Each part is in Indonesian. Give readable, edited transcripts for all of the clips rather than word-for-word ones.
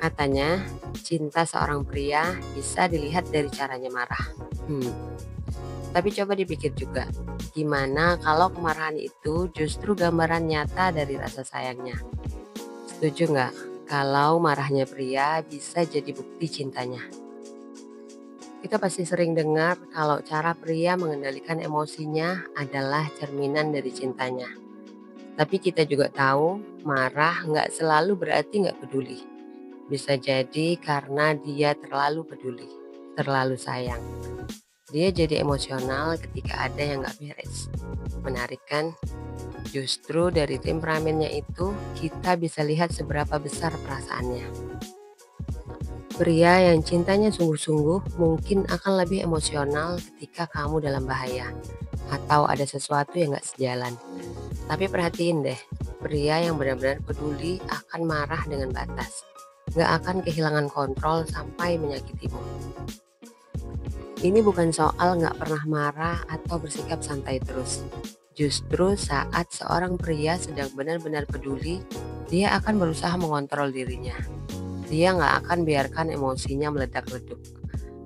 Katanya, cinta seorang pria bisa dilihat dari caranya marah. Hmm, tapi coba dipikir juga, gimana kalau kemarahan itu justru gambaran nyata dari rasa sayangnya? Setuju nggak? Kalau marahnya pria bisa jadi bukti cintanya. Kita pasti sering dengar kalau cara pria mengendalikan emosinya adalah cerminan dari cintanya. Tapi kita juga tahu, marah nggak selalu berarti nggak peduli. Bisa jadi karena dia terlalu peduli, terlalu sayang. Dia jadi emosional ketika ada yang nggak beres. Menarik kan? Justru dari temperamennya itu, kita bisa lihat seberapa besar perasaannya. Pria yang cintanya sungguh-sungguh mungkin akan lebih emosional ketika kamu dalam bahaya, atau ada sesuatu yang nggak sejalan. Tapi perhatiin deh, pria yang benar-benar peduli akan marah dengan batas. Nggak akan kehilangan kontrol sampai menyakitimu. Ini bukan soal nggak pernah marah atau bersikap santai terus. Justru saat seorang pria sedang benar-benar peduli, dia akan berusaha mengontrol dirinya. Dia nggak akan biarkan emosinya meledak-leduk.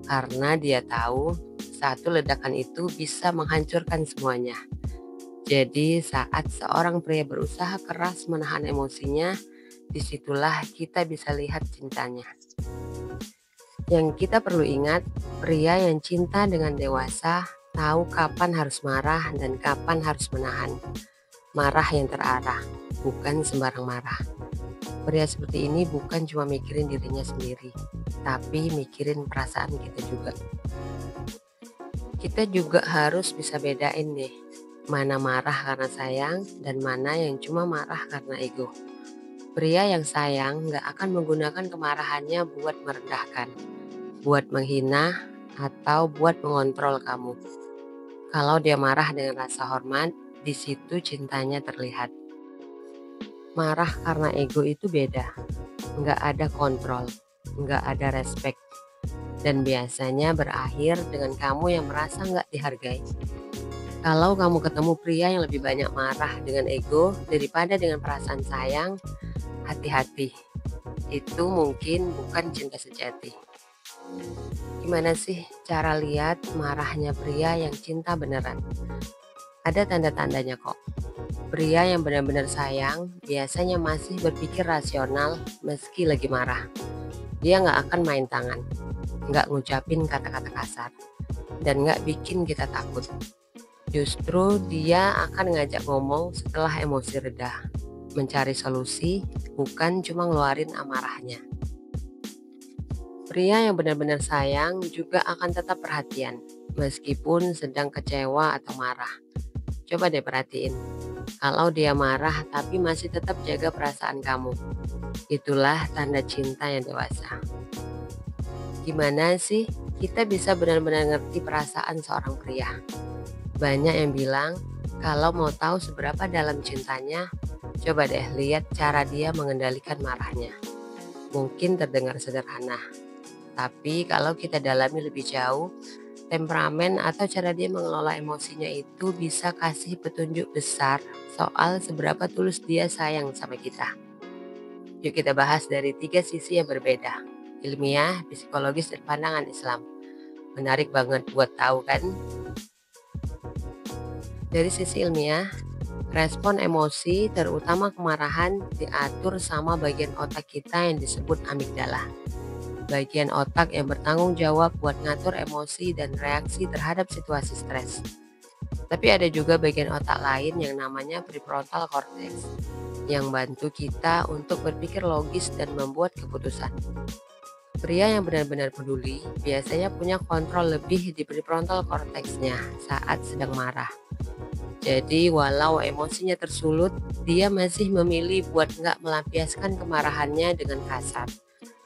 Karena dia tahu, satu ledakan itu bisa menghancurkan semuanya. Jadi saat seorang pria berusaha keras menahan emosinya, disitulah kita bisa lihat cintanya. Yang kita perlu ingat, pria yang cinta dengan dewasa tahu kapan harus marah dan kapan harus menahan. Marah yang terarah, bukan sembarang marah. Pria seperti ini bukan cuma mikirin dirinya sendiri, tapi mikirin perasaan kita juga. Kita juga harus bisa bedain nih, mana marah karena sayang dan mana yang cuma marah karena ego. Pria yang sayang gak akan menggunakan kemarahannya buat merendahkan, buat menghina, atau buat mengontrol kamu. Kalau dia marah dengan rasa hormat, di situ cintanya terlihat. Marah karena ego itu beda, nggak ada kontrol, nggak ada respect, dan biasanya berakhir dengan kamu yang merasa nggak dihargai. Kalau kamu ketemu pria yang lebih banyak marah dengan ego daripada dengan perasaan sayang, hati-hati, itu mungkin bukan cinta sejati. Gimana sih cara lihat marahnya pria yang cinta beneran? Ada tanda-tandanya kok. Pria yang benar-benar sayang biasanya masih berpikir rasional meski lagi marah. Dia nggak akan main tangan, nggak ngucapin kata-kata kasar, dan nggak bikin kita takut. Justru dia akan ngajak ngomong setelah emosi reda, mencari solusi, bukan cuma ngeluarin amarahnya. Pria yang benar-benar sayang juga akan tetap perhatian, meskipun sedang kecewa atau marah. Coba deh perhatiin, kalau dia marah tapi masih tetap jaga perasaan kamu. Itulah tanda cinta yang dewasa. Gimana sih kita bisa benar-benar ngerti perasaan seorang pria? Banyak yang bilang, kalau mau tahu seberapa dalam cintanya, coba deh lihat cara dia mengendalikan marahnya. Mungkin terdengar sederhana, tapi kalau kita dalami lebih jauh, temperamen atau cara dia mengelola emosinya itu bisa kasih petunjuk besar soal seberapa tulus dia sayang sama kita. Yuk kita bahas dari 3 sisi yang berbeda, ilmiah, psikologis, dan pandangan Islam. Menarik banget buat tahu kan? Dari sisi ilmiah, respon emosi terutama kemarahan diatur sama bagian otak kita yang disebut amigdala. Bagian otak yang bertanggung jawab buat ngatur emosi dan reaksi terhadap situasi stres. Tapi ada juga bagian otak lain yang namanya prefrontal cortex yang bantu kita untuk berpikir logis dan membuat keputusan. Pria yang benar-benar peduli biasanya punya kontrol lebih di prefrontal cortex-nya saat sedang marah. Jadi walau emosinya tersulut, dia masih memilih buat nggak melampiaskan kemarahannya dengan kasar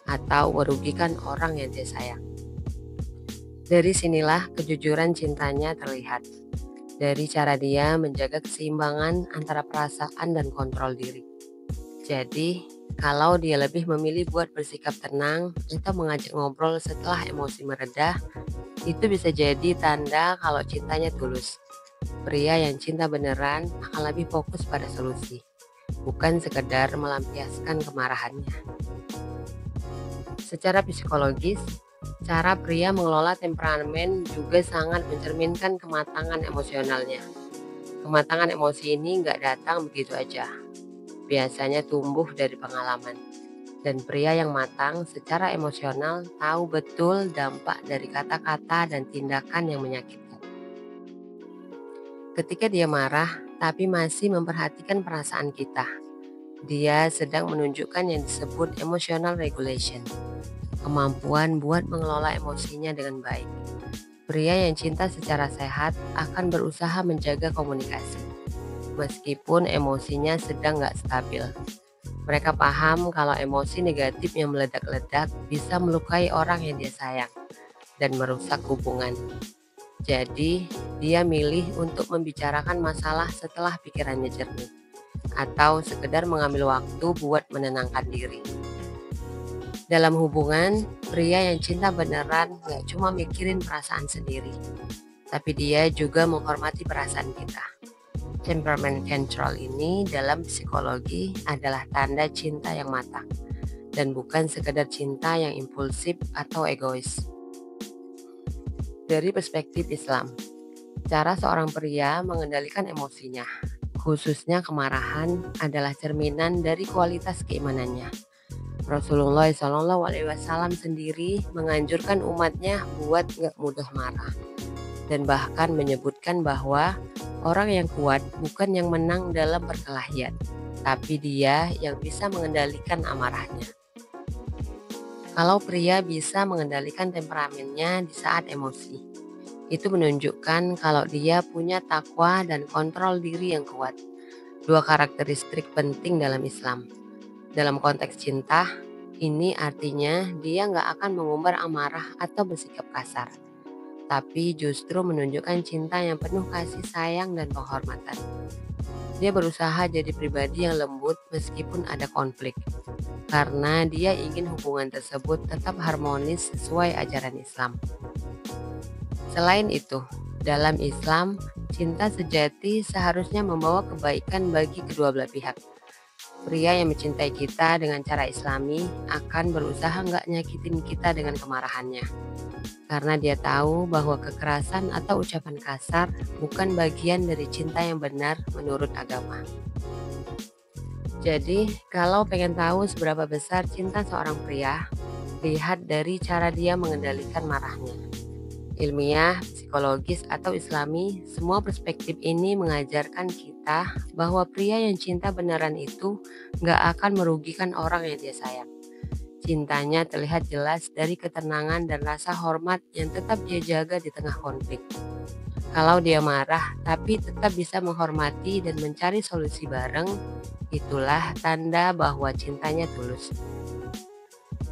atau merugikan orang yang dia sayang. Dari sinilah kejujuran cintanya terlihat. Dari cara dia menjaga keseimbangan antara perasaan dan kontrol diri. Jadi, kalau dia lebih memilih buat bersikap tenang atau mengajak ngobrol setelah emosi mereda, itu bisa jadi tanda kalau cintanya tulus. Pria yang cinta beneran akan lebih fokus pada solusi, bukan sekedar melampiaskan kemarahannya. Secara psikologis, cara pria mengelola temperamen juga sangat mencerminkan kematangan emosionalnya. Kematangan emosi ini nggak datang begitu aja, biasanya tumbuh dari pengalaman. Dan pria yang matang secara emosional tahu betul dampak dari kata-kata dan tindakan yang menyakitkan. Ketika dia marah, tapi masih memperhatikan perasaan kita, dia sedang menunjukkan yang disebut emotional regulation, kemampuan buat mengelola emosinya dengan baik. Pria yang cinta secara sehat akan berusaha menjaga komunikasi, meskipun emosinya sedang nggak stabil. Mereka paham kalau emosi negatif yang meledak-ledak bisa melukai orang yang dia sayang dan merusak hubungan. Jadi, dia milih untuk membicarakan masalah setelah pikirannya jernih, atau sekedar mengambil waktu buat menenangkan diri. Dalam hubungan, pria yang cinta beneran gak cuma mikirin perasaan sendiri, tapi dia juga menghormati perasaan kita. Temperament control ini dalam psikologi adalah tanda cinta yang matang, dan bukan sekedar cinta yang impulsif atau egois. Dari perspektif Islam, cara seorang pria mengendalikan emosinya, khususnya kemarahan, adalah cerminan dari kualitas keimanannya. Rasulullah SAW sendiri menganjurkan umatnya buat gak mudah marah, dan bahkan menyebutkan bahwa orang yang kuat bukan yang menang dalam perkelahian, tapi dia yang bisa mengendalikan amarahnya. Kalau pria bisa mengendalikan temperamennya di saat emosi, itu menunjukkan kalau dia punya takwa dan kontrol diri yang kuat. Dua karakteristik penting dalam Islam. Dalam konteks cinta, ini artinya dia nggak akan mengumbar amarah atau bersikap kasar, tapi justru menunjukkan cinta yang penuh kasih sayang dan penghormatan. Dia berusaha jadi pribadi yang lembut meskipun ada konflik, karena dia ingin hubungan tersebut tetap harmonis sesuai ajaran Islam. Selain itu, dalam Islam, cinta sejati seharusnya membawa kebaikan bagi kedua belah pihak. Pria yang mencintai kita dengan cara Islami akan berusaha nggak nyakitin kita dengan kemarahannya, karena dia tahu bahwa kekerasan atau ucapan kasar bukan bagian dari cinta yang benar menurut agama. Jadi, kalau pengen tahu seberapa besar cinta seorang pria, lihat dari cara dia mengendalikan marahnya. Ilmiah, psikologis, atau Islami, semua perspektif ini mengajarkan kita bahwa pria yang cinta beneran itu nggak akan merugikan orang yang dia sayang. Cintanya terlihat jelas dari ketenangan dan rasa hormat yang tetap dia jaga di tengah konflik. Kalau dia marah tapi tetap bisa menghormati dan mencari solusi bareng, itulah tanda bahwa cintanya tulus.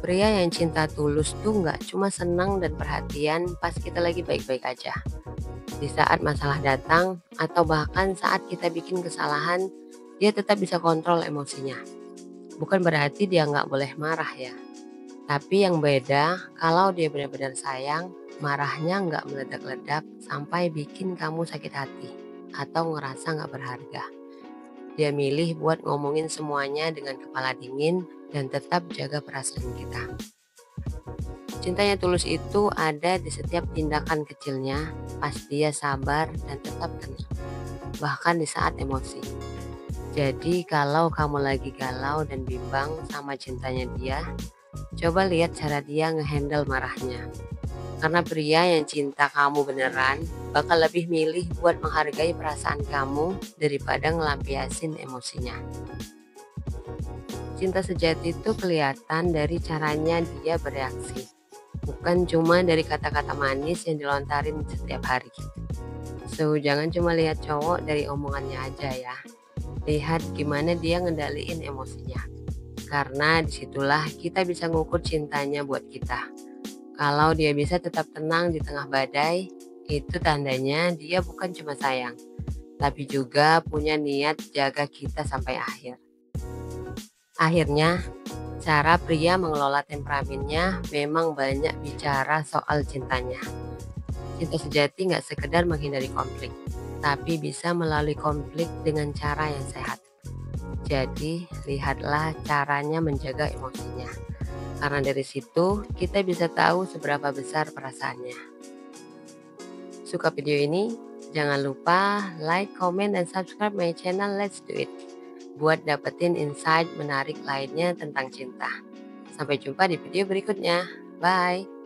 Pria yang cinta tulus tuh nggak cuma senang dan perhatian pas kita lagi baik-baik aja. Di saat masalah datang atau bahkan saat kita bikin kesalahan, dia tetap bisa kontrol emosinya. Bukan berarti dia nggak boleh marah ya. Tapi yang beda, kalau dia benar-benar sayang, marahnya nggak meledak-ledak sampai bikin kamu sakit hati atau ngerasa nggak berharga. Dia milih buat ngomongin semuanya dengan kepala dingin dan tetap jaga perasaan kita. Cintanya tulus itu ada di setiap tindakan kecilnya, pas dia sabar dan tetap tenang, bahkan di saat emosi. Jadi kalau kamu lagi galau dan bimbang sama cintanya dia, coba lihat cara dia ngehandle marahnya. Karena pria yang cinta kamu beneran bakal lebih milih buat menghargai perasaan kamu daripada ngelampiasin emosinya. Cinta sejati itu kelihatan dari caranya dia bereaksi, bukan cuma dari kata-kata manis yang dilontarin setiap hari. So, jangan cuma lihat cowok dari omongannya aja ya. Lihat gimana dia ngendaliin emosinya. Karena disitulah kita bisa ngukur cintanya buat kita. Kalau dia bisa tetap tenang di tengah badai, itu tandanya dia bukan cuma sayang, tapi juga punya niat jaga kita sampai akhir. Akhirnya, cara pria mengelola temperamennya memang banyak bicara soal cintanya. Cinta sejati nggak sekedar menghindari konflik, tapi bisa melalui konflik dengan cara yang sehat. Jadi, lihatlah caranya menjaga emosinya. Karena dari situ kita bisa tahu seberapa besar perasaannya. Suka video ini? Jangan lupa like, comment, dan subscribe my channel Let's Do It buat dapetin insight menarik lainnya tentang cinta. Sampai jumpa di video berikutnya. Bye.